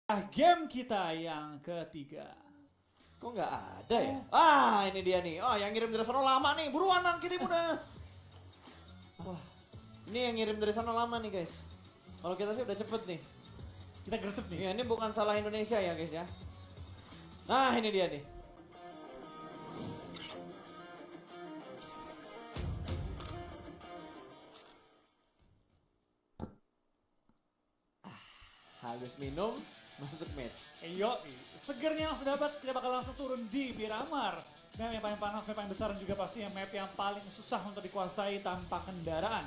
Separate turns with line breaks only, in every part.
Game kita yang ketiga.
Kok nggak ada ya? Ah, ini dia nih. Oh, yang ngirim dari sana lama nih. Buruan kirim udah. Wah, ini yang ngirim dari sana lama nih guys. Kalau kita sih udah cepet nih.
Kita gercep nih.
Ya, ini bukan salah Indonesia ya guys ya. Nah, ini dia nih. Habis minum, masuk match.
Yo, segernya langsung dapat, kita bakal langsung turun di Miramar. Map yang paling panas, map yang besar, dan juga pasti map yang paling susah untuk dikuasai tanpa kendaraan.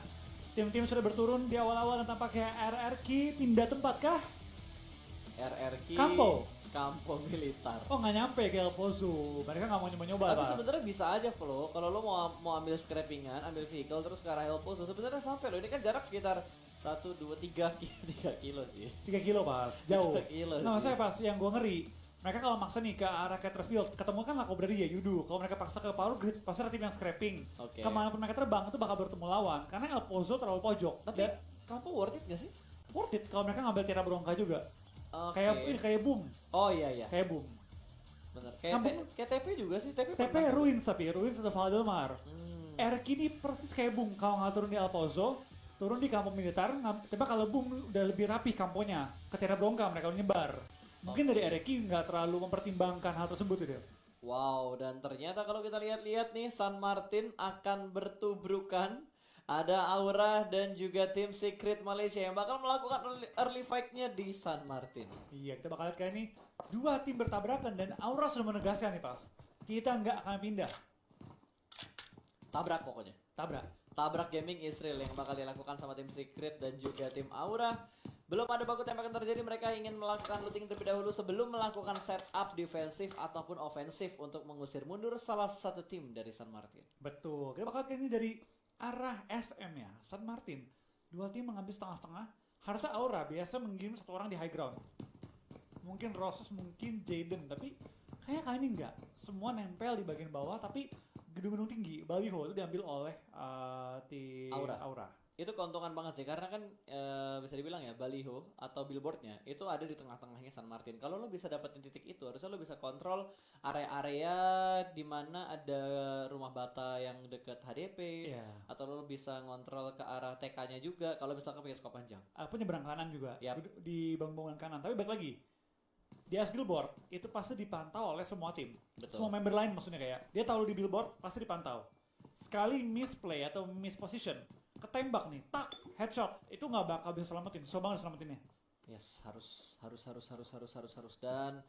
Tim-tim sudah berturun di awal-awal dan tampaknya RRQ pindah tempat kah?
RRQ
Campo
Militar.
Oh nggak nyampe ke El Pozo, mereka nggak mau nyoba-nyoba.
Tapi sebenarnya bisa aja Flo, kalau lo mau ambil scrappingan, ambil vehicle terus ke arah El Pozo, sebenarnya sampai lo. Ini kan jarak sekitar 1, 2, 3 kilo sih.
3 kilo pas, jauh.
3 kilo
Nah
sih.
saya pas yang gue ngeri, mereka kalau maksa nih ke arah Caterfield, ketemu kan Lako Brady ya Yudu. Kalau mereka paksa ke Power Grid, pasti ada tim yang scrapping.
Oke.
Kemanapun mereka terbang itu bakal bertemu lawan, karena El Pozo terlalu pojok.
Tapi
Dan
Campo worth it gak sih?
worth it kalau mereka ngambil Tira Bronca juga.
Oke.
Kayak boom,
Oh iya.
kayak boom.
Bener.
Kampung-
Kayak TP juga sih, TP
TP
pernah.
Ruins tapi, Ruins atau Valdemar.
Hmm.
RQ ini persis kayak boom, kalau nggak turun di El Pozo, turun di kampung militer, tapi kalau boom udah lebih rapi kamponya. Ke Tira Bronca mereka udah nyebar. Mungkin dari RQ nggak terlalu mempertimbangkan hal tersebut itu.
Wow, dan ternyata kalau kita lihat-lihat nih, San Martin akan bertubrukan. Ada Aura dan juga tim Secret Malaysia yang bakal melakukan early fight-nya di San Martin.
Iya, kita bakal lihat kayak ini dua tim bertabrakan dan Aura sudah menegaskan nih pas. Kita nggak akan pindah.
Tabrak pokoknya.
Tabrak.
Gaming Israel yang bakal dilakukan sama tim Secret dan juga tim Aura. Belum ada baku tembakan terjadi, mereka ingin melakukan looting terlebih dahulu sebelum melakukan setup defensif ataupun ofensif untuk mengusir mundur salah satu tim dari San Martin.
Betul. Kita bakal lihat ini dari arah SM ya, San Martin. Dua tim mengambil setengah-setengah. Harusnya Aura biasa mengirim satu orang di high ground. Mungkin Roses, mungkin Jaden, tapi kayaknya kali ini enggak. Semua nempel di bagian bawah, tapi gedung-gedung tinggi, baliho itu diambil oleh tim Aura.
Itu keuntungan banget sih karena kan bisa dibilang ya baliho atau billboardnya itu ada di tengah-tengahnya San Martin. Kalau lo bisa dapetin titik itu harusnya lo bisa kontrol area-area di mana ada rumah bata yang dekat HDP.
Iya.
Atau lo bisa ngontrol ke arah TK-nya juga kalau misalkan pakai skop panjang.
Penyeberang kanan juga,
Yap.
di bangunan kanan. Tapi balik lagi, di atas billboard itu pasti dipantau oleh semua tim.
Betul.
Semua member lain maksudnya kayak dia tahu di billboard pasti dipantau. Sekali misplay atau misposition, ketembak nih, tak headshot, itu nggak bakal bisa selamatin. Susah banget selamatinnya.
Yes, harus dan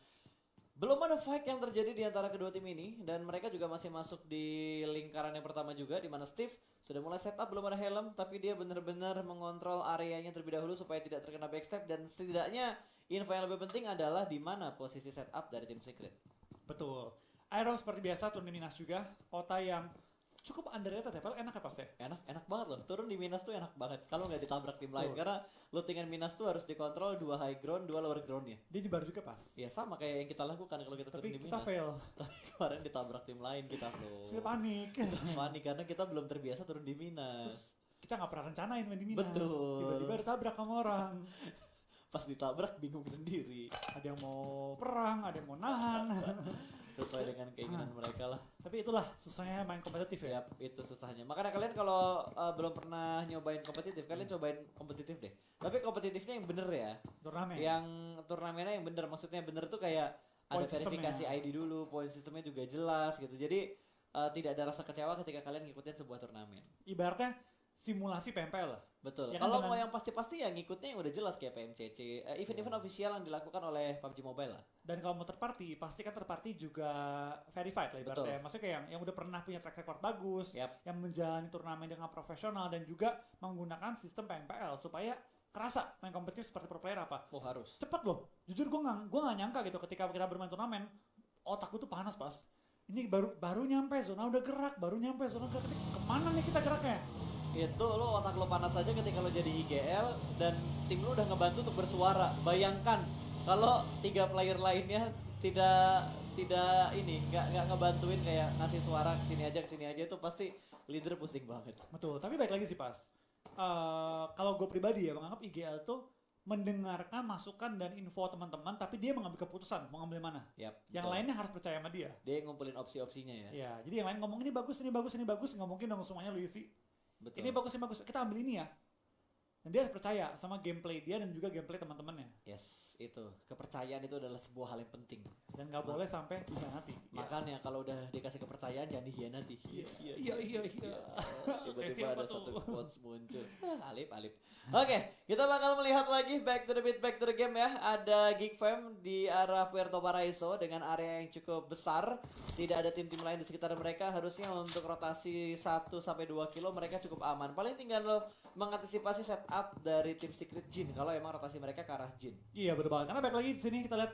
belum ada fight yang terjadi di antara kedua tim ini dan mereka juga masih masuk di lingkaran yang pertama juga di mana Steve sudah mulai setup, belum ada helm tapi dia benar-benar mengontrol areanya terlebih dahulu supaya tidak terkena backstab dan setidaknya info yang lebih penting adalah di mana posisi setup dari tim Secret.
Betul. Aero seperti biasa turun di Minas juga, kota yang cukup underrated ya, padahal enak ya pas ya.
Enak banget loh, turun di Minas tuh enak banget kalau nggak ditabrak tim lain
Betul.
karena lootingan Minas tuh harus dikontrol 2 high ground, 2 lower groundnya.
Dia nyebar juga pas.
Ya sama kayak yang kita lakukan kalau kita turun
Tapi
di
kita
Minas.
fail.
Tapi kemarin ditabrak tim lain kita bro.
Sudah panik.
Panik karena kita belum terbiasa turun di Minas.
Kita nggak pernah rencanain main di Minas.
Betul.
Tiba-tiba ditabrak sama orang.
Pas ditabrak bingung sendiri.
Ada yang mau perang, ada yang mau nahan.
Sesuai dengan keinginan mereka lah.
Tapi itulah susahnya main kompetitif ya.
Yap, itu susahnya. Makanya kalian kalau belum pernah nyobain kompetitif, kalian cobain kompetitif deh. Tapi kompetitifnya yang bener ya.
Turnamen.
Yang turnamennya yang bener. Maksudnya bener tuh kayak ada
Point
verifikasi
sistemnya.
ID dulu, poin sistemnya juga jelas gitu. Jadi tidak ada rasa kecewa ketika kalian ngikutin sebuah turnamen.
Ibaratnya simulasi PMPL lah.
Betul.
Ya kan
Kalau
dengan-
mau yang pasti-pasti ya ngikutnya yang udah jelas kayak PMCC, event-event official yang dilakukan oleh PUBG Mobile lah.
Dan kalau mau third party, pasti kan third party juga verified lah ibaratnya.
Betul.
Maksudnya kayak yang udah pernah punya track record bagus,
Yap.
yang menjalani turnamen dengan profesional dan juga menggunakan sistem PMPL supaya kerasa main kompetitif seperti pro player apa.
Oh harus.
Cepet loh. Jujur gue nggak nyangka gitu ketika kita bermain turnamen, otak gue tuh panas pas. Ini baru nyampe zona udah gerak, baru nyampe zona gerak. Ini kemana nih kita geraknya?
Itu lo otak lo panas aja ketika lo jadi IGL dan tim lo udah ngebantu untuk bersuara. Bayangkan kalau 3 player lainnya tidak ini nggak ngebantuin kayak ngasih suara kesini aja itu pasti leader pusing banget.
Betul, tapi baik lagi sih pas. Kalau gue pribadi ya menganggap IGL tuh mendengarkan masukan dan info teman-teman, tapi dia mengambil keputusan mau ngambil mana.
Yap,
Yang
betul.
lainnya harus percaya sama dia.
Dia ngumpulin opsi-opsinya ya.
Ya, jadi yang lain ngomong ini bagus, ini bagus, ini bagus, nggak mungkin dong semuanya lu isi.
Betul.
Ini bagus, ini bagus. Kita ambil ini ya. Dan dia harus percaya sama gameplay dia dan juga gameplay teman-temannya.
Yes, itu. Kepercayaan itu adalah sebuah hal yang penting.
Dan nggak boleh sampai dikhianati.
Makanya kalau udah dikasih kepercayaan jangan dikhianati.
Iya.
Tiba-tiba
Siapa
ada
tuh?
satu quotes muncul. Alip. Oke, kita bakal melihat lagi back to the beat, back to the game ya. Ada Geek Fam di arah Puerto Paraiso dengan area yang cukup besar. Tidak ada tim-tim lain di sekitar mereka. Harusnya untuk rotasi 1-2 kilo mereka cukup aman. Paling tinggal mengantisipasi setup dari tim Secret Jin kalau emang rotasi mereka ke arah Jin.
Iya betul banget. Karena baik lagi di sini kita lihat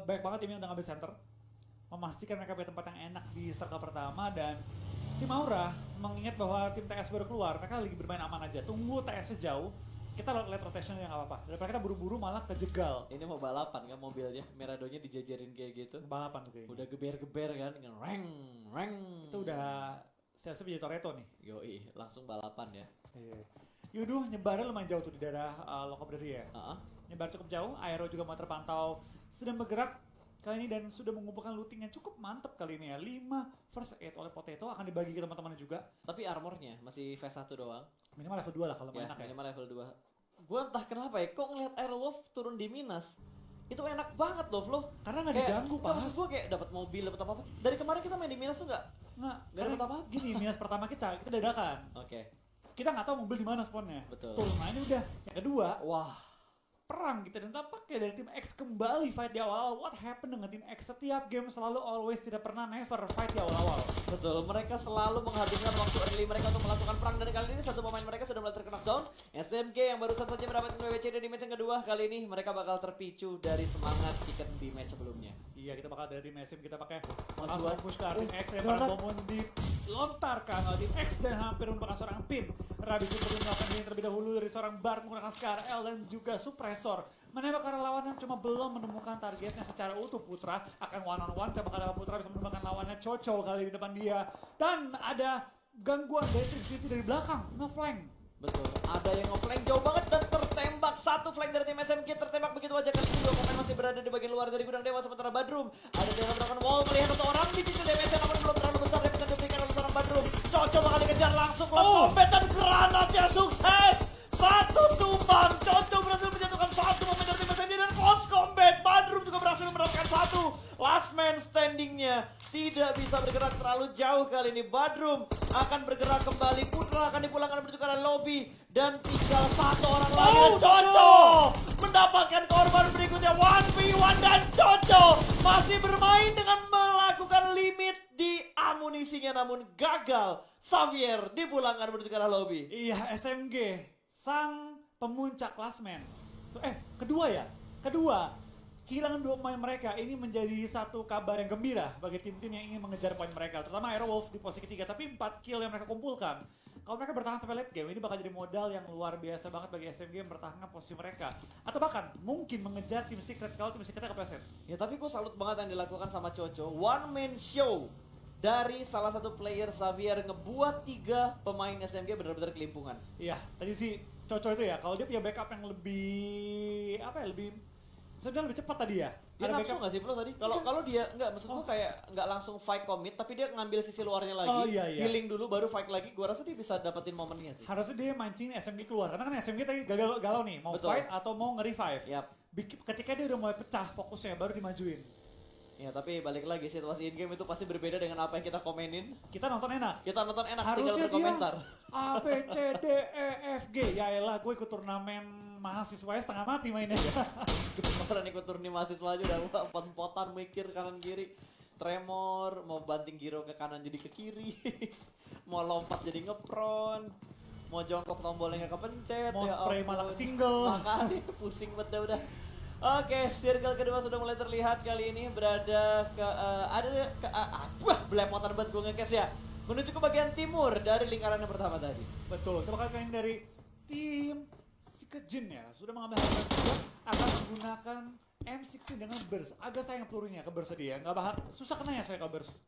baik banget timnya udah ngambil center, memastikan mereka punya tempat yang enak di circle pertama dan tim Aura mengingat bahwa tim TS baru keluar, mereka lagi bermain aman aja. Tunggu TS sejauh, kita lihat rotationnya nggak apa-apa. Daripada kita buru-buru malah kejegal.
Ini mau balapan kan mobilnya, Meradonya dijajarin kayak gitu.
Balapan tuh kayaknya.
Udah geber-geber kan dengan reng.
Itu udah siap-siap jadi Toretto nih.
Yoi, langsung balapan ya.
Iya. Yuduh nyebarnya lumayan jauh tuh di daerah Lokobreri ya.
Heeh.
Nyebar cukup jauh, Aero juga mau terpantau sedang bergerak kali ini dan sudah mengumpulkan looting yang cukup mantep kali ini ya. 5 first aid oleh Potato akan dibagi ke teman-teman juga.
Tapi armornya masih V1 doang.
Minimal level 2 lah kalau mau
Ya,
enak ya.
minimal level 2. Gua entah kenapa ya, kok ngeliat Airwolf turun di Minas. Itu enak banget loh.
Karena nggak
Kayak,
diganggu
nggak,
pas.
maksud gue kayak dapat mobil, dapat apa-apa. Dari kemarin kita main di Minas tuh nggak
Nggak
dapet
karena
apa-apa.
gini, minus pertama kita dadakan.
Oke,
Kita nggak tahu mobil di mana spawnnya.
betul.
Turun aja udah. Yang kedua,
Wah,
perang kita dan tampaknya dari tim X kembali fight di awal-awal. What happened dengan tim X? Setiap game selalu always tidak pernah never fight di awal-awal.
betul. Mereka selalu menghabiskan waktu early mereka untuk melakukan perang. Dan kali ini satu pemain mereka sudah mulai terkena down. SMG yang barusan saja mendapatkan WWCD di match yang kedua. Kali ini mereka bakal terpicu dari semangat chicken di match sebelumnya.
Iya, kita bakal dari tim SM kita pakai
Majuan.
langsung push ke arah tim X dan
Granat.
Bomon dilontarkan oleh tim X dan hampir merupakan seorang pin. Rabis itu melakukan ini terlebih dahulu dari seorang Bar menggunakan Scar L dan juga suppressor. Menembak ke arah lawan yang cuma belum menemukan targetnya secara utuh. Putra akan one on one, tembak ke arah Putra bisa menemukan lawannya Coco kali di depan dia. Dan ada gangguan dari Trick City dari belakang, nge-flank.
Betul, ada yang nge-flank jauh banget dan tertembak. Satu flank dari tim SMG tertembak begitu aja kan. Dua pemain masih berada di bagian luar dari gudang dewa sementara Badrum ada di melakukan wall melihat satu orang di pintu damage namun belum terlalu besar yang bisa diberikan oleh seorang Badrum. Coco bakal dikejar langsung close combat dan granatnya sukses. Satu tumbang, Coco berhasil menjatuhkan satu pemain dari tim SMG dan close combat. Badrum juga berhasil mendapatkan satu. Last man standingnya tidak bisa bergerak terlalu jauh kali ini. Badrum akan bergerak kembali. Putra akan dipulangkan menuju ke arah lobby. Dan tinggal satu orang lagi. Dan Coco mendapatkan korban berikutnya. 1v1 dan Coco masih bermain dengan melakukan limit di amunisinya. Namun gagal. Xavier dipulangkan menuju ke arah lobby.
Iya, SMG sang pemuncak klasmen. Kedua, kehilangan dua pemain mereka ini menjadi satu kabar yang gembira bagi tim-tim yang ingin mengejar poin mereka, terutama Aerowolf di posisi ketiga. Tapi 4 kill yang mereka kumpulkan, kalau mereka bertahan sampai late game, ini bakal jadi modal yang luar biasa banget bagi SMG yang mempertahankan posisi mereka. Atau bahkan mungkin mengejar tim Secret kalau tim Secretnya kepleset.
Ya tapi gue salut banget yang dilakukan sama Coco. One man show dari salah satu player Xavier ngebuat 3 pemain SMG benar-benar kelimpungan.
Iya, tadi si Coco itu ya, kalau dia punya backup yang lebih sebenarnya lebih cepat tadi ya.
Dia
Ada
nafsu
backup.
nggak sih Bro tadi? Kalau dia nggak, maksud gue kayak nggak langsung fight commit, tapi dia ngambil sisi luarnya lagi,
Oh, iya.
healing dulu baru fight lagi. Gue rasa dia bisa dapetin momennya sih.
Harusnya dia mancing SMG keluar, karena kan SMG tadi galau nih, mau
Betul.
fight atau mau nge-revive.
Yap.
Ketika dia udah mulai pecah fokusnya, baru dimajuin.
Ya tapi balik lagi situasi in game itu pasti berbeda dengan apa yang kita komenin.
Kita nonton enak.
Kita nonton enak,
Harusnya
tinggal berkomentar.
A, B, C, D, E, F, G. Ya elah, gue ikut turnamen mahasiswa setengah mati mainnya.
Kemarin ikut turni mahasiswa aja udah pot-potan mikir kanan kiri. Tremor, mau banting giro ke kanan jadi ke kiri. Mau lompat jadi ngepron. Mau jongkok tombolnya nggak kepencet.
Mau
ya
spray
ampun.
malah single.
Makanya pusing banget dah udah. Oke, circle kedua sudah mulai terlihat kali ini berada ke belepotan banget gue ngekes ya. Menuju ke bagian timur dari lingkaran yang pertama tadi.
Betul, kita bakal kalian dari tim Secret Jin ya. Sudah mengambil harapan juga akan menggunakan M16 dengan burst. Agak sayang pelurunya ke burst tadi ya. Nggak bahas, susah kena ya saya ke burst.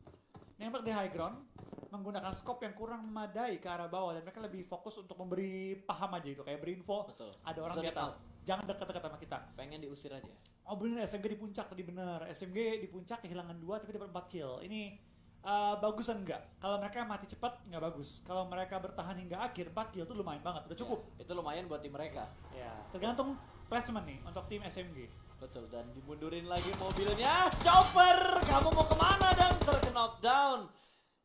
Nembak di high ground, menggunakan scope yang kurang memadai ke arah bawah dan mereka lebih fokus untuk memberi paham aja itu kayak berinfo
Betul.
ada orang
Zone
di
it
atas.
out.
jangan dekat-dekat sama kita.
Pengen diusir aja.
Oh bener, SMG di puncak tadi bener. SMG di puncak kehilangan 2 tapi dapat 4 kill. Ini bagusan enggak? Kalau mereka mati cepat nggak bagus. Kalau mereka bertahan hingga akhir 4 kill itu lumayan banget, udah cukup.
Ya, itu lumayan buat tim mereka.
Ya, tergantung placement nih untuk tim SMG.
Betul, dan dimundurin lagi mobilnya. Chopper, kamu mau kemana dan terknockdown.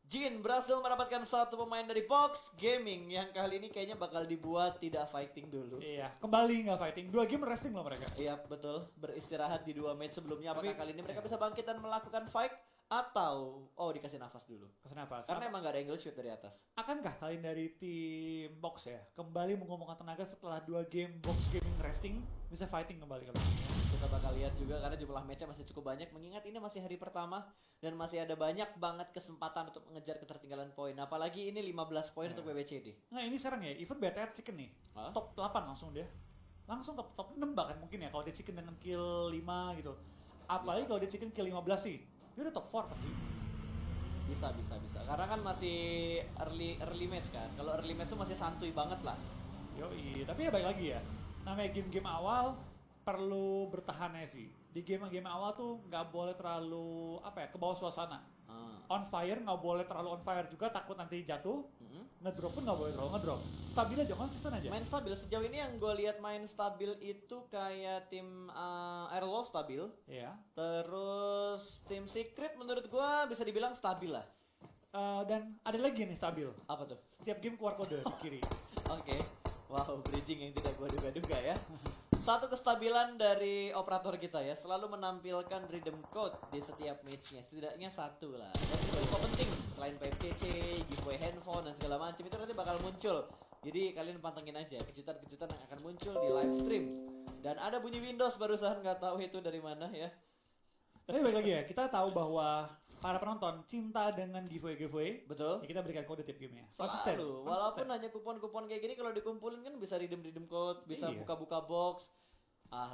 Jin berhasil mendapatkan satu pemain dari Box Gaming yang kali ini kayaknya bakal dibuat tidak fighting dulu.
Iya, kembali nggak fighting. 2 game resting loh mereka.
Iya betul, beristirahat di 2 match sebelumnya. Apakah
Tapi-
kali ini mereka
iya.
bisa bangkit dan melakukan fight? Atau, dikasih nafas dulu.
Kenapa?
Karena emang gak ada angle shoot dari atas.
Akankah kalian dari tim Box ya kembali mengumpulkan tenaga setelah 2 game Box Gaming resting bisa fighting kembali kalian?
Kita bakal lihat juga karena jumlah matchnya masih cukup banyak. Mengingat ini masih hari pertama dan masih ada banyak banget kesempatan untuk mengejar ketertinggalan poin. Apalagi ini 15 poin
Ya.
untuk BBCD.
Nah ini sekarang ya, even BTR Chicken nih,
Hah?
top 8 langsung dia. Langsung top 6 bahkan mungkin ya kalau dia Chicken dengan kill 5 gitu. Apalagi
Bisa.
kalau dia Chicken kill 15 sih, dia udah top 4 pasti.
Bisa. Karena kan masih early match kan. Kalau early match tuh masih santuy banget lah.
Yoi, tapi ya baik lagi ya. Namanya game-game awal perlu bertahannya sih. Di game-game awal tuh nggak boleh terlalu ke bawah suasana. On fire nggak boleh terlalu on fire juga, takut nanti jatuh. Ngedrop pun nggak boleh terlalu ngedrop. Stabil aja, konsisten aja.
Main stabil sejauh ini yang gue lihat main stabil itu kayak tim Airwolf stabil.
Iya.
Terus tim Secret menurut gue bisa dibilang stabil lah.
Dan ada lagi nih stabil.
Apa tuh?
Setiap game keluar kode di kiri.
Oke. Wow, bridging yang tidak gue duga-duga ya. Satu kestabilan dari operator kita ya, selalu menampilkan rhythm code di setiap matchnya. Setidaknya satu lah. Dan itu info penting, selain PFTC, giveaway handphone, dan segala macam itu nanti bakal muncul. Jadi kalian pantengin aja kejutan-kejutan yang akan muncul di live stream. Dan ada bunyi Windows barusan, nggak tahu itu dari mana ya.
Tapi balik lagi ya, kita tahu bahwa para penonton cinta dengan giveaway.
Betul?
Ya kita berikan kode tiap gamenya. Konsisten.
Selalu, walaupun hanya kupon-kupon kayak gini kalau dikumpulin kan bisa redeem code, bisa
Iya.
buka-buka box.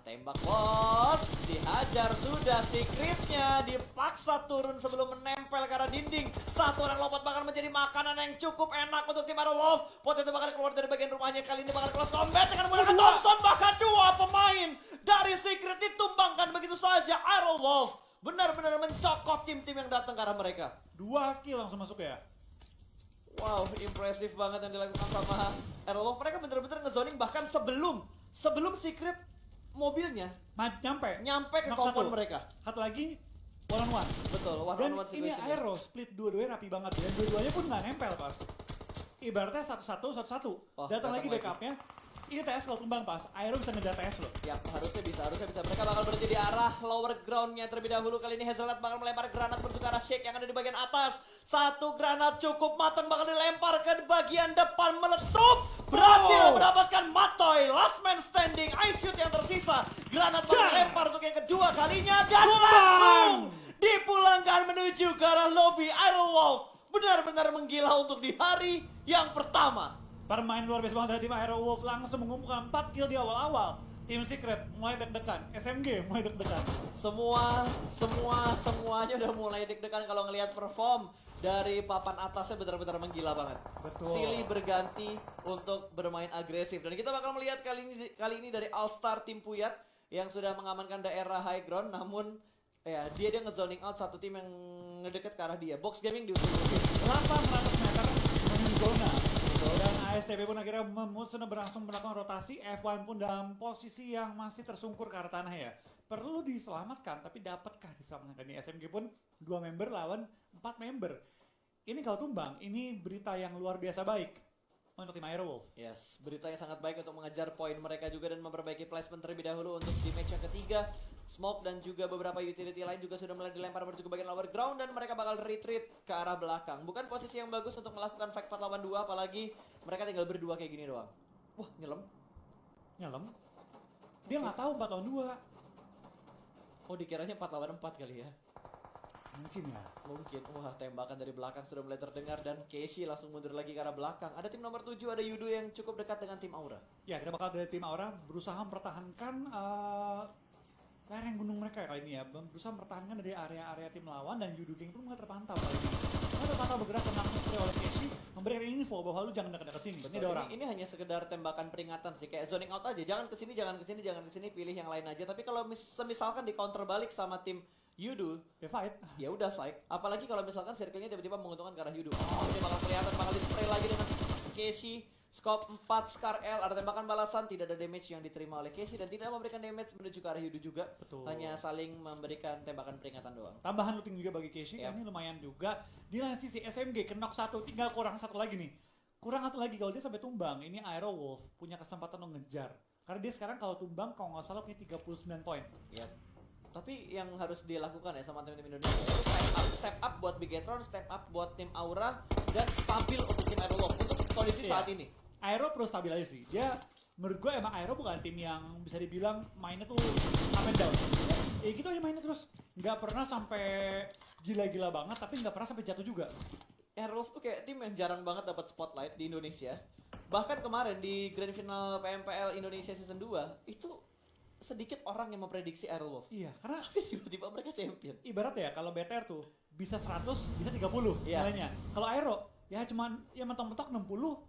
Tembak bos, dihajar sudah secretnya, dipaksa turun sebelum menempel ke arah dinding. Satu orang lompat bakal menjadi makanan yang cukup enak untuk tim Aerowolf. Potato bakal keluar dari bagian rumahnya, kali ini bakal close combat dengan menggunakan Thompson. Bahkan 2 pemain dari secret ditumbangkan begitu saja. Aerowolf benar-benar mencokot tim-tim yang datang ke arah mereka.
2 kill langsung masuk ya.
Wow, impresif banget yang dilakukan sama Aerowolf. Mereka benar-benar ngezoning bahkan sebelum Secret mobilnya nyampe ke
Knock
kompon
satu.
mereka.
Satu lagi one on one.
Betul, one
Dan
on one
ini
situation.
Aero split dua-duanya rapi banget dan dua-duanya pun nggak nempel pas. Ibaratnya satu-satu.
Oh,
datang lagi
lagi.
backupnya. Ini TS kalau tumbang pas, Aero bisa ngejar TS loh.
Ya, harusnya bisa. Mereka bakal berhenti di arah lower groundnya terlebih dahulu. Kali ini Hazelnut bakal melempar granat menuju ke arah Shake yang ada di bagian atas. Satu granat cukup matang bakal dilempar ke bagian depan, meletup. Berhasil
Wow.
mendapatkan Matoy, last man standing, ice shoot yang tersisa. Granat bakal dilempar untuk yang kedua kalinya dan langsung dipulangkan menuju ke arah lobby. Aerowolf benar-benar menggila untuk di hari yang pertama.
Permain luar biasa banget dari tim Aerowolf langsung mengumpulkan 4 kill di awal-awal. Tim Secret mulai deg-degan, SMG mulai deg-degan.
Semuanya udah mulai deg-degan kalau ngelihat perform dari papan atasnya benar-benar menggila banget.
Betul.
Silly berganti untuk bermain agresif dan kita bakal melihat kali ini dari All Star tim Puyat yang sudah mengamankan daerah high ground, namun ya dia ngezoning out satu tim yang ngedeket ke arah dia. Box Gaming diusir-usir.
800 meter menuju zona. Dan ASTB pun akhirnya sudah berlangsung melakukan rotasi. F1 pun dalam posisi yang masih tersungkur ke arah tanah ya. Perlu diselamatkan, tapi dapatkah diselamatkan? Di SMG pun 2 member lawan 4 member. Ini kalau tumbang, ini berita yang luar biasa baik untuk tim Aerowolf.
Yes, berita yang sangat baik untuk mengejar poin mereka juga dan memperbaiki placement terlebih dahulu untuk di match yang ketiga. Smoke dan juga beberapa utility lain juga sudah mulai dilempar menuju ke bagian lower ground dan mereka bakal retreat ke arah belakang. Bukan posisi yang bagus untuk melakukan fight 4 lawan 2, apalagi mereka tinggal berdua kayak gini doang. Wah,
Nyelem. Dia nggak tahu 4 lawan 2.
Oh, dikiranya 4 lawan 4 kali ya.
Mungkin ya.
Mungkin. Wah, tembakan dari belakang sudah mulai terdengar dan Casey langsung mundur lagi ke arah belakang. Ada tim nomor 7, ada Yudo yang cukup dekat dengan tim Aura.
Ya, kita bakal dari tim Aura berusaha mempertahankan lereng gunung mereka kali ini ya, berusaha mempertahankan dari area-area tim lawan dan Yudu Gang pun nggak terpantau kali ini. Nggak terpantau bergerak dan langsung spray oleh Keshi memberikan info bahwa lu jangan dekat-dekat sini. Ini ada orang.
Ini hanya sekedar tembakan peringatan sih, kayak zoning out aja. Jangan kesini, jangan kesini, jangan kesini, pilih yang lain aja. Tapi kalau misalkan di counter balik sama tim Yudu,
Ya fight.
ya udah fight. Apalagi kalau misalkan circle-nya tiba-tiba menguntungkan ke arah Yudu. Oh, ini bakal kelihatan, bakal di-spray lagi dengan Keshi. Scope 4 Scar L, ada tembakan balasan, tidak ada damage yang diterima oleh Keshi dan tidak memberikan damage menuju ke arah Yudu juga.
Betul.
Hanya saling memberikan tembakan peringatan doang.
Tambahan looting juga bagi Keshi,
Yap.
ini lumayan juga. Di lain sisi SMG kenok satu, tinggal kurang satu lagi nih. Kurang satu lagi kalau dia sampai tumbang, ini Aero Wolf punya kesempatan untuk ngejar. Karena dia sekarang kalau tumbang kalau nggak salah punya 39 poin.
Yap. Tapi yang harus dilakukan ya sama tim-tim Indonesia itu step up buat Bigetron, step up buat tim Aura, dan stabil untuk tim Aero Wolf untuk kondisi
Iya.
saat ini.
Aero perlu stabil aja sih. Dia menurut gue emang Aero bukan tim yang bisa dibilang mainnya tuh up and down. Ya gitu aja mainnya terus. Nggak pernah sampai gila-gila banget, tapi nggak pernah sampai jatuh juga.
Airwolf tuh kayak tim yang jarang banget dapat spotlight di Indonesia. Bahkan kemarin di Grand Final PMPL Indonesia Season 2 itu sedikit orang yang memprediksi Airwolf.
Iya, karena
Tapi tiba-tiba mereka champion.
ibarat ya kalau BTR tuh bisa 100, bisa 30
Iya.
nilainya. Kalau Aero ya cuman ya mentok-mentok 60,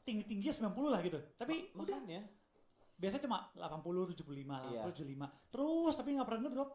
tinggi-tinggi 90 lah gitu. Tapi udah
Makanya
biasanya cuma 80, 75,
Iya.
75. Terus tapi nggak pernah ngedrop.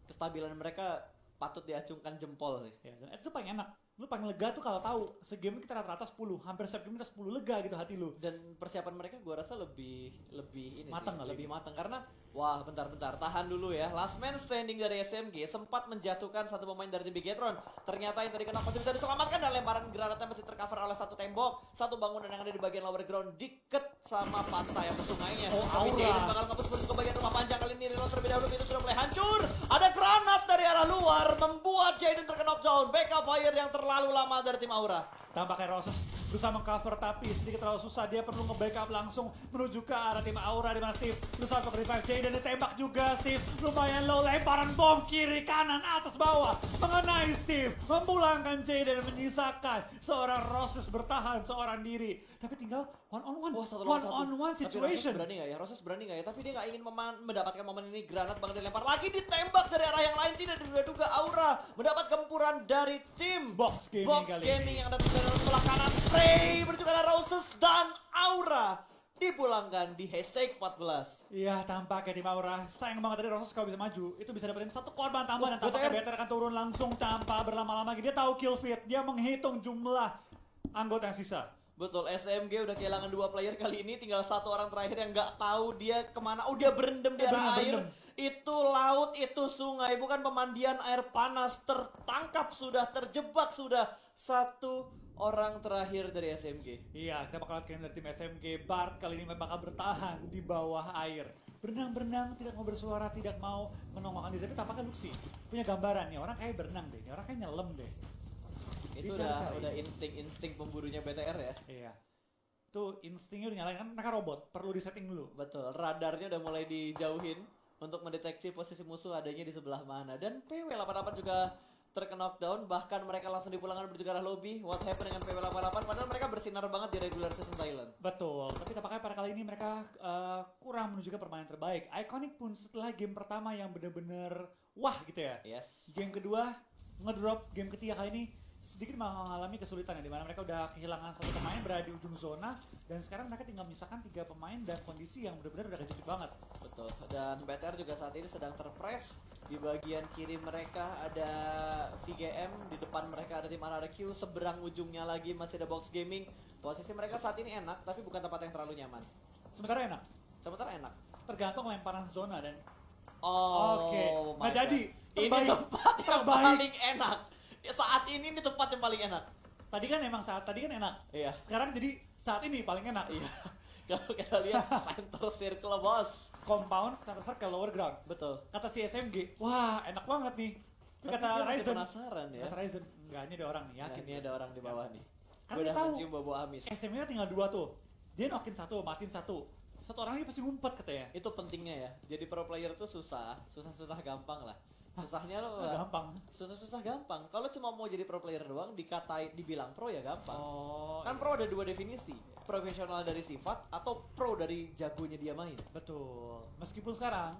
kestabilan mereka patut diacungkan jempol sih.
Ya, dan itu paling enak. Lu paling lega tuh kalau tahu segame kita rata-rata 10, hampir setiap game kita 10 lega gitu hati lu.
Dan persiapan mereka gua rasa lebih ini
Matang
sih,
kali
lebih
ini.
matang karena wah bentar tahan dulu ya. Last man standing dari SMG sempat menjatuhkan satu pemain dari tim Bigetron. Ternyata yang tadi kena masih bisa diselamatkan dan lemparan granatnya masih tercover oleh satu tembok, satu bangunan yang ada di bagian lower ground deket sama pantai atau sungainya.
Oh,
Tapi
Aura.
Jaden bakal ngebus menuju ke bagian rumah panjang kali ini. Reload terlebih dahulu, itu sudah mulai hancur. Ada granat dari arah luar membuat Jaden terkena knockdown. Backup fire yang terlalu lama dari tim Aura.
Tampaknya Roses berusaha mengcover tapi sedikit terlalu susah. Dia perlu nge-backup langsung menuju ke arah tim Aura di mana Steve berusaha untuk revive Jaden, ditembak juga Steve. Lumayan low, lemparan bom kiri kanan atas bawah mengenai Steve, memulangkan Jaden, menyisakan seorang Roses bertahan seorang diri. Tapi tinggal one on one,
Wah, satu lawan satu.
one on one
Tapi
situation.
Roses berani nggak ya? Roses berani nggak ya? Tapi dia nggak ingin mendapatkan momen ini. Granat bakal dilempar lagi, ditembak dari arah yang lain. Tidak diduga-duga Aura mendapat gempuran dari tim
Box Gaming
Box
kali
Gaming yang ada di sebelah kanan. Spray menuju ke arah Roses dan Aura dipulangkan di hashtag 14.
Iya, tampaknya tim Aura sayang banget tadi Roses kalau bisa maju itu bisa dapetin satu korban tambahan dan tampaknya
BTR.
BTR akan turun langsung tanpa berlama-lama lagi. Dia tahu kill feed, dia menghitung jumlah anggota yang sisa.
Betul, SMG udah kehilangan 2 player kali ini, tinggal satu orang terakhir yang nggak tahu dia kemana. Oh, dia berendam di arah air.
Berendam.
Itu laut, itu sungai, bukan pemandian air panas. Tertangkap sudah, terjebak sudah. Satu orang terakhir dari SMG.
Iya, kita bakal lihat dari tim SMG. Bart kali ini bakal bertahan di bawah air. Berenang-berenang, tidak mau bersuara, tidak mau menongolkan diri. Tapi tampaknya Luxi punya gambaran nih, orang kayak berenang deh, nih orang kayak nyelam deh.
Itu
Dicari-cari.
udah insting pemburunya BTR ya.
Iya. Itu instingnya udah nyalain, kan mereka robot, perlu disetting dulu.
Betul, radarnya udah mulai dijauhin untuk mendeteksi posisi musuh adanya di sebelah mana. Dan PW88 juga terkena knockdown, bahkan mereka langsung dipulangkan menuju ke arah lobby. What happened dengan PW88? Padahal mereka bersinar banget di regular season Thailand.
Betul, tapi tampaknya pada kali ini mereka kurang menunjukkan permainan terbaik. Iconic pun setelah game pertama yang bener-bener wah gitu ya.
Yes.
Game kedua ngedrop, game ketiga kali ini sedikit mengalami kesulitan ya, dimana mereka udah kehilangan satu pemain berada di ujung zona dan sekarang mereka tinggal misalkan 3 pemain dan kondisi yang benar-benar udah kejepit banget.
Betul. Dan BTR juga saat ini sedang terpress. Di bagian kiri mereka ada VGM, di depan mereka ada tim RRQ, seberang ujungnya lagi masih ada Box Gaming. Posisi mereka saat ini enak, tapi bukan tempat yang terlalu nyaman.
Sementara enak,
Sementara enak.
tergantung lemparan zona dan
Oh,
Oke,
my
nggak jadi.
God. Ini
Terbaik.
tempat yang
Terbaik.
paling enak. Ya, saat ini tempat yang paling enak.
tadi kan emang saat tadi kan enak,
Iya.
sekarang jadi saat ini paling enak.
Iya. Kalau kita lihat center circle bos.
Compound center ke lower ground.
Betul.
Kata si SMG, wah enak banget nih. Tapi
Tapi
kata
dia masih
Ryzen,
penasaran ya.
kata Ryzen, enggak ini ada orang nih,
Nah,
yakin.
ini ada orang di bawah nih.
Karena
Gue
dia
udah
tahu.
mencium bau amis.
SMG nya tinggal 2 tuh. Dia nokin 1, matiin 1. Satu orang lagi pasti ngumpet katanya.
Itu pentingnya ya. Jadi pro player tuh susah gampang lah. Susahnya lo
Gampang.
susah gampang. Kalau cuma mau jadi pro player doang dibilang pro ya gampang.
Oh,
Kan pro ada 2 definisi. Profesional dari sifat atau pro dari jagonya dia main.
betul. Meskipun sekarang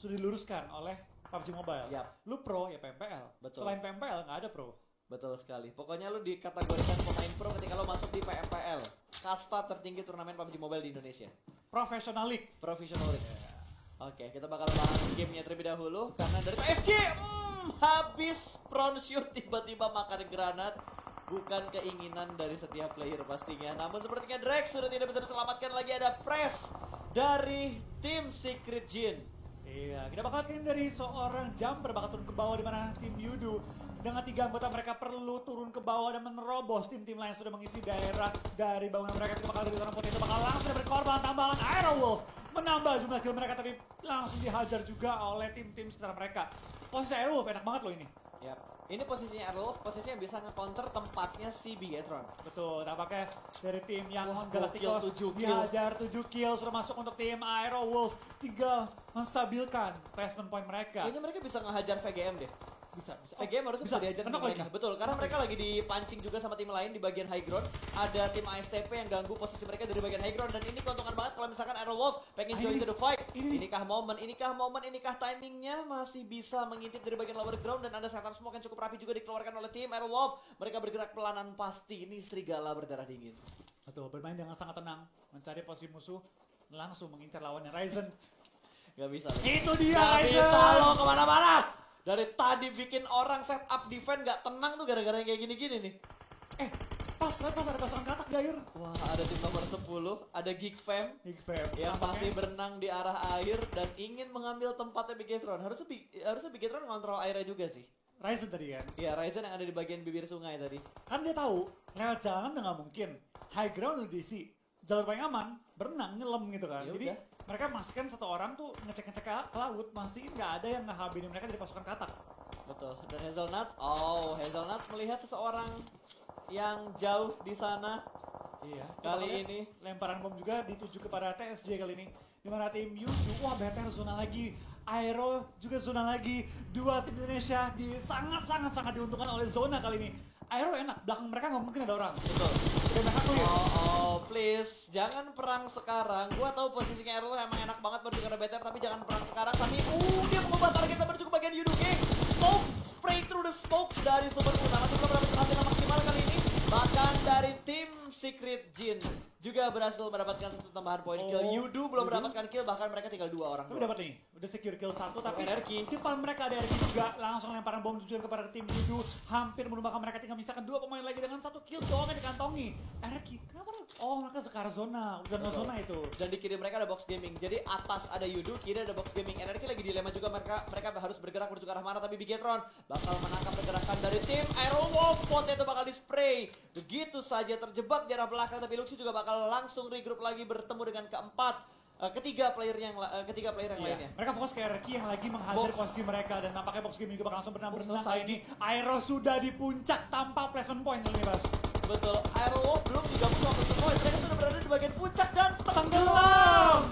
sudah diluruskan oleh PUBG Mobile.
Yap.
Lu pro ya PMPL.
Betul.
Selain PMPL nggak ada pro.
Betul sekali. Pokoknya lu dikategorikan pemain pro ketika lu masuk di PMPL, kasta tertinggi turnamen PUBG Mobile di Indonesia.
Professional League.
Professional League. Oke, kita bakal bahas gamenya terlebih dahulu karena dari PSG habis front shoot tiba-tiba makan granat. Bukan keinginan dari setiap player pastinya. Namun sepertinya Drex sudah tidak bisa diselamatkan lagi. Ada press dari tim Secret Jin.
Iya, kita bakal lihat dari seorang jumper bakal turun ke bawah di mana tim Yudu dengan 3 anggota mereka perlu turun ke bawah dan menerobos tim-tim lain sudah mengisi daerah dari bangunan mereka. Kita bakal dari tanah putih itu bakal langsung berkorban tambahan Aerowolf menambah jumlah kill mereka tapi langsung dihajar juga oleh tim-tim sekitar mereka. Posisi Aerowolf enak banget loh ini.
Yap. Ini posisinya Aerowolf, posisinya bisa nge-counter tempatnya si Bigetron.
Betul, nampaknya dari tim yang
Wah,
Galacticos
gokil, 7 kill.
dihajar 7 kill sudah masuk untuk tim Aerowolf. Tinggal menstabilkan placement point mereka.
Kayaknya mereka bisa ngehajar VGM deh.
Bisa.
VGM harusnya bisa dihajar sama
Enak
mereka.
lagi.
Betul, karena mereka lagi dipancing juga sama tim lain di bagian high ground. Ada tim ASTP yang ganggu posisi mereka dari bagian high ground. Dan ini keuntungan banget kalau misalkan Aerowolf pengen join to the fight. Inikah momen, inikah timingnya masih bisa mengintip dari bagian lower ground. Dan ada setup smoke yang cukup rapi juga dikeluarkan oleh tim Aerowolf. Mereka bergerak pelanan pasti, ini serigala berdarah dingin.
Betul, bermain dengan sangat tenang, mencari posisi musuh, langsung mengincar lawannya. Ryzen,
Gak bisa.
itu dia
Gak
Ryzen.
bisa lo kemana-mana. Dari tadi bikin orang setup defense gak tenang tuh gara-gara yang kayak gini-gini nih.
Pas ada pasukan katak Gair.
Wah, ada tim nomor 10, ada Geek Fam
Big Fam.
yang masih berenang di arah air dan ingin mengambil tempatnya Bigetron. Harusnya Bigetron ngontrol airnya juga sih.
Ryzen tadi kan.
Iya, Ryzen yang ada di bagian bibir sungai tadi.
Kan dia tahu, lewat jalan udah nggak mungkin. High ground udah diisi. Jalur paling aman, berenang, nyelam gitu kan.
Ya
Jadi
udah.
mereka masihkan satu orang tuh ngecek-ngecek ke laut, masih nggak ada yang ngehabinin mereka dari pasukan katak.
Betul. Dan Hazelnuts melihat seseorang yang jauh di sana
Iya.
kali
Makanya
ini.
lemparan bom juga dituju kepada TSJ kali ini. Di mana tim Yudu, wah BTR zona lagi. Aero juga zona lagi. Dua tim Indonesia sangat diuntungkan oleh zona kali ini. Aero enak, belakang mereka nggak mungkin ada orang.
Betul.
Udah mereka clear.
Please, jangan perang sekarang. Gua tahu posisinya Errol emang enak banget berjuang karena BTR, tapi jangan perang sekarang. Tapi dia mengubah targetnya menuju ke bagian Yudu King. Smoke, spray through the smoke dari sumber utama. Juga berhasil berhasil maksimal kali ini. Bahkan dari tim Secret Jin juga berhasil mendapatkan satu tambahan poin kill. Yudu belum mendapatkan kill, bahkan mereka tinggal 2 orang.
Tapi
doang.
dapat nih, udah secure kill 1 tapi
Energi.
di depan mereka ada energi juga. Langsung lemparan bom tujuan kepada tim Yudu. Hampir menumbangkan mereka, tinggal misalkan 2 pemain lagi dengan 1 kill doang yang dikantongi. Energi, kenapa? Oh mereka sekarang zona, udah no zona itu.
Dan di kiri mereka ada box gaming. Jadi atas ada Yudu, kiri ada box gaming. Energi lagi dilema juga, mereka harus bergerak menuju ke arah mana. Tapi Bigetron bakal menangkap pergerakan dari tim Aerowolf. Potato bakal di spray. Begitu saja terjebak di arah belakang. Tapi Luxi juga bakal langsung regroup lagi bertemu dengan ketiga player yang lainnya.
Mereka fokus ke RQ yang lagi menghajar
Box.
posisi mereka dan nampaknya box gaming juga bakal langsung berenang
Selesai.
kali ini. Aero sudah di puncak tanpa placement point kali ini, Bas.
Betul, Aerowolf belum digabung sama Person Point. Mereka sudah berada di bagian puncak dan
Tenggelam.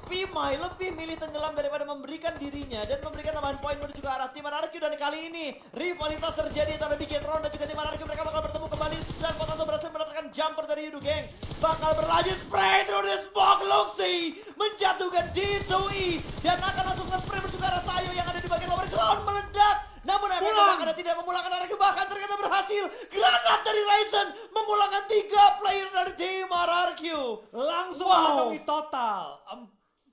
Pimai lebih milih tenggelam daripada memberikan dirinya dan memberikan tambahan poin menuju ke arah tim Anarchy. Dan kali ini rivalitas terjadi antara Bigetron dan juga tim Anarchy. Mereka bakal bertemu kembali dan Potato berhasil mendapatkan jumper dari Yudu Gang. Bakal berlanjut spray through the smoke. Luxi menjatuhkan D2E dan akan langsung nge-spray menuju ke arah Tayo yang ada di bagian lower ground meledak. Namun efeknya ada tidak memulangkan Anarchy, bahkan ternyata berhasil. Granat dari Ryzen memulangkan 3 player dari tim RRQ.
Langsung mengantongi total.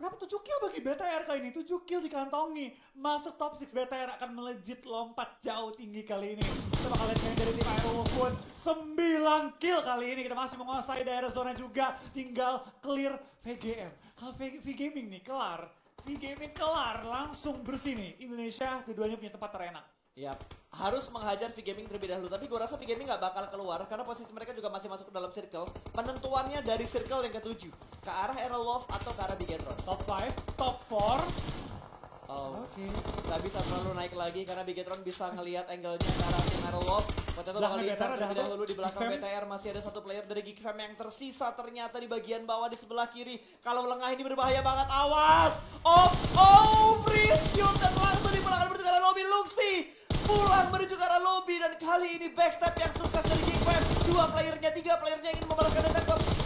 Berapa 7 kill bagi BTR kali ini? 7 kill dikantongi. Masuk top 6 BTR akan melejit lompat jauh tinggi kali ini. Kita bakal lihat dari tim Aerowolf pun 9 kill kali ini. Kita masih menguasai daerah zona juga. Tinggal clear VGM. Kalau VGaming nih kelar. VGaming kelar. Langsung bersih nih. Indonesia keduanya punya tempat terenak.
Yap, harus menghajar V-Gaming terlebih dahulu. Tapi gue rasa V-Gaming gak bakal keluar karena posisi mereka juga masih masuk ke dalam circle. Penentuannya dari circle yang ke-7 ke arah Aerowolf atau ke arah Bigetron.
Top 5, top 4.
Oke. Gak bisa terlalu naik lagi karena Bigetron bisa ngelihat angle-nya ke arah tim Aerowolf. Potato bakal
Belakang
lihat
BTR ada
terlebih
apa?
dahulu di belakang
Geek Fam.
BTR masih ada satu player dari Geek Fam yang tersisa ternyata di bagian bawah di sebelah kiri. Kalau lengah ini berbahaya banget, awas! Freeze shoot dan langsung dipulangkan menuju ke arah lobby. Luxi pulang menuju ke arah lobby dan kali ini backstep yang sukses dari Geek Fam. 2 playernya, 3 playernya ingin membalaskan dan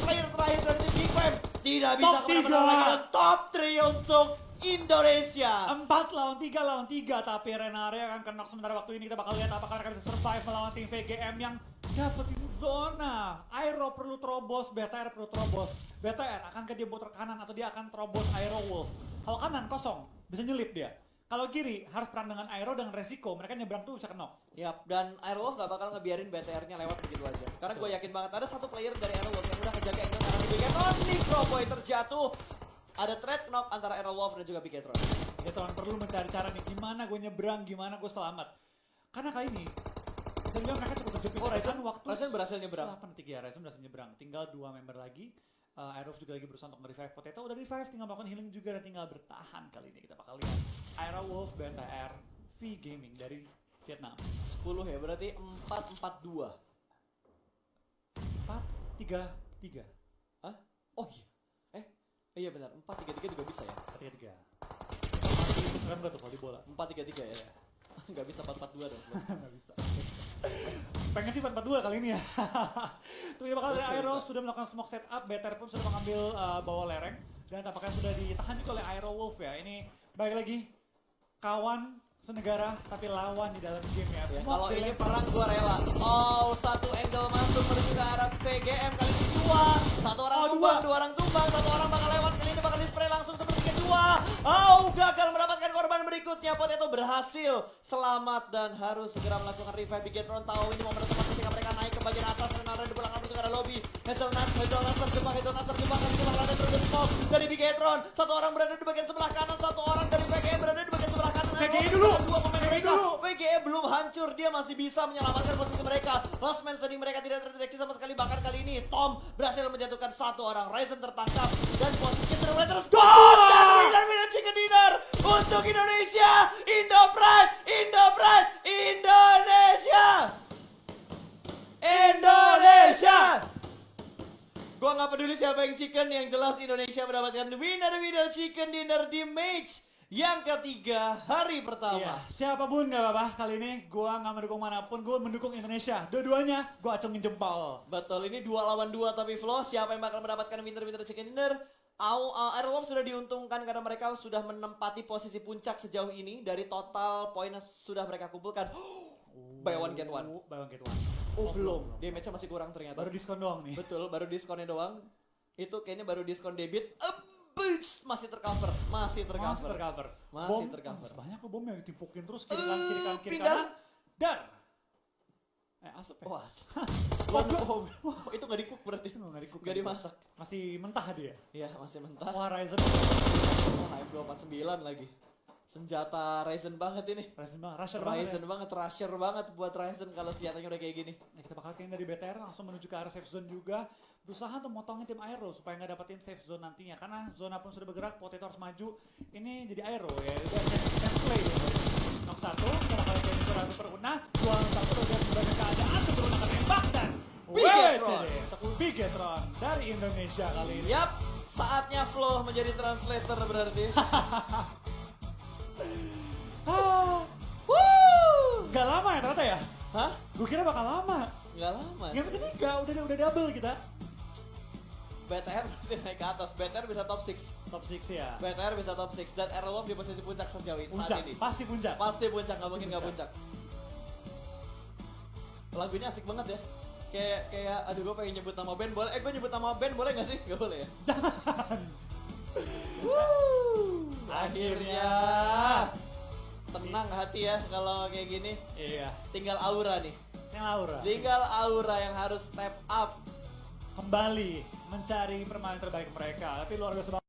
player terakhir dari tim Geek Fam. Tidak bisa
Top
kemana-mana
tiga.
lagi dan top 3 untuk Indonesia.
4 lawan 3 tapi Renare akan kenok sementara waktu ini. Kita bakal lihat apakah mereka bisa survive melawan tim VGM yang dapetin zona. Aero perlu terobos, BTR perlu terobos. BTR akan ke dia booter kanan atau dia akan terobos Aero Wolf. Kalau kanan kosong, bisa nyelip dia. Kalau kiri harus perang dengan Aero dengan resiko mereka nyebrang tuh bisa kenok.
Yap, dan Airwolf gak bakal ngebiarin BTR-nya lewat begitu aja. Karena gue yakin banget ada satu player dari Airwolf yang udah ngejaga angle karena di Bigetron. Necroboy terjatuh. Ada threat knock antara Airwolf dan juga Bigetron.
Bigetron perlu mencari cara nih gimana gue nyebrang, gimana gue selamat. Karena kali ini bisa dibilang mereka cukup terjepit.
Oh, Ryzen
waktu
berhasil nyebrang.
8 detik ya, Ryzen berhasil nyebrang. Tinggal 2 member lagi. Aerolf juga lagi berusaha untuk nge-revive Potato. Udah revive, tinggal melakukan healing juga dan tinggal bertahan kali ini. Kita bakal lihat Aerowolf BTR V Gaming dari Vietnam.
10 ya, berarti 4-4-2.
4-3-3.
Hah? Oh iya. Iya benar, 4-3-3 juga bisa ya.
4-3-3. Masih itu serem gak tuh kalau di bola?
4-3-3 ya. Gak bisa 4-4-2 dong.
Nggak bisa. Pengen sih 4-4-2 kali ini ya. Tapi kita bakal lihat Aero sudah melakukan smoke setup, BTR pun sudah mengambil bawah lereng. Dan tampaknya sudah ditahan juga oleh Aerowolf ya. Ini balik lagi kawan senegara tapi lawan di dalam game ya.
Ya,
Smoke
kalau ini
dilempar.
perang gua rela. Oh, satu angle masuk menuju ke arah PGM kali ini 2. Satu orang
Oh,
tumbang,
dua.
2 orang tumbang, satu orang bakal lewat kali ini bakal di-spray langsung seperti kedua. Oh, gagal mendapatkan korban berikutnya. Potato berhasil selamat dan harus segera melakukan revive. Bigetron tahu ini momen tepat ketika mereka naik ke bagian atas dan ada di belakang menuju ke arah lobby. Hazelnut terjebak kali ini bakal ada terus smoke dari Bigetron. Satu orang berada di bagian sebelah kanan, satu orang dari PGM berada di bagian sebelah kanan.
VGE dulu.
Dua pemain
VGE
mereka.
dulu.
VGE belum hancur, dia masih bisa menyelamatkan posisi mereka. Last man standing mereka tidak terdeteksi sama sekali. Bahkan kali ini Tom berhasil menjatuhkan satu orang. Ryzen tertangkap dan posisinya sudah mulai terus gol. Dan winner chicken dinner untuk Indonesia. Indo Pride, Indo Pride, Indonesia. Indonesia. Gua nggak peduli siapa yang chicken, yang jelas Indonesia mendapatkan winner chicken dinner di match yang ketiga hari pertama.
Iya, siapapun gak apa-apa kali ini gua nggak mendukung manapun, gua mendukung Indonesia. Dua-duanya gua acungin jempol.
Betul, ini 2 lawan 2 tapi Flo, siapa yang bakal mendapatkan winner chicken dinner? Airwolf sudah diuntungkan karena mereka sudah menempati posisi puncak sejauh ini. Dari total poin yang sudah mereka kumpulkan. Buy one get one.
Buy one get one.
Oh, belum. Damage-nya masih kurang ternyata.
Baru diskon doang nih.
Betul, baru diskonnya doang. Itu kayaknya baru diskon debit. Masih tercover. Masih tercover. Masih tercover.
Banyak loh bom yang ditimpukin terus kiri kanan
pindah.
kanan. Dan asap ya?
Oh, asap. Oh, itu nggak di-cook berarti.
Nggak di-cook,
Nggak dimasak.
Masih mentah dia.
Iya, masih mentah.
Wah, Ryzen.
Oh, HM249 lagi. Senjata Ryzen banget ini.
Ryzen banget, rusher banget.
Ryzen banget, rusher banget buat Ryzen kalau senjatanya udah kayak gini.
Nah, kita bakal kayaknya dari BTR langsung menuju ke arah safe zone juga. Berusaha untuk motongin tim Aero supaya nggak dapetin safe zone nantinya. Karena zona pun sudah bergerak, Potato harus maju. Ini jadi Aero ya, udah chance play ya. Knock 1, kita bakal kayak suara super Una. 2 lawan 1, udah berbagai keadaan, super Una akan tembak dan
Bigetron.
Bigetron dari Indonesia kali ini.
Yap, saatnya Flo menjadi translator berarti.
Gak lama ya ternyata ya?
Hah?
Gue kira bakal lama.
Nggak lama.
Game ketiga udah double kita.
BTR berarti naik ke atas. BTR bisa top 6.
Top 6 ya.
BTR bisa top 6 dan Airwolf di posisi puncak sejauh ini
Puncak,
saat ini.
pasti puncak.
Pasti puncak, nggak mungkin nggak puncak. Lagu ini asik banget ya. Kayak aduh gue pengen nyebut nama band boleh. Gue nyebut nama band boleh nggak sih? Nggak boleh ya.
Jangan.
Akhirnya tenang hati ya kalau kayak gini.
Iya.
Tinggal aura nih.
Yang Laura.
Tinggal aura yang harus step up.
Kembali mencari permainan terbaik mereka. Tapi luar biasa banget.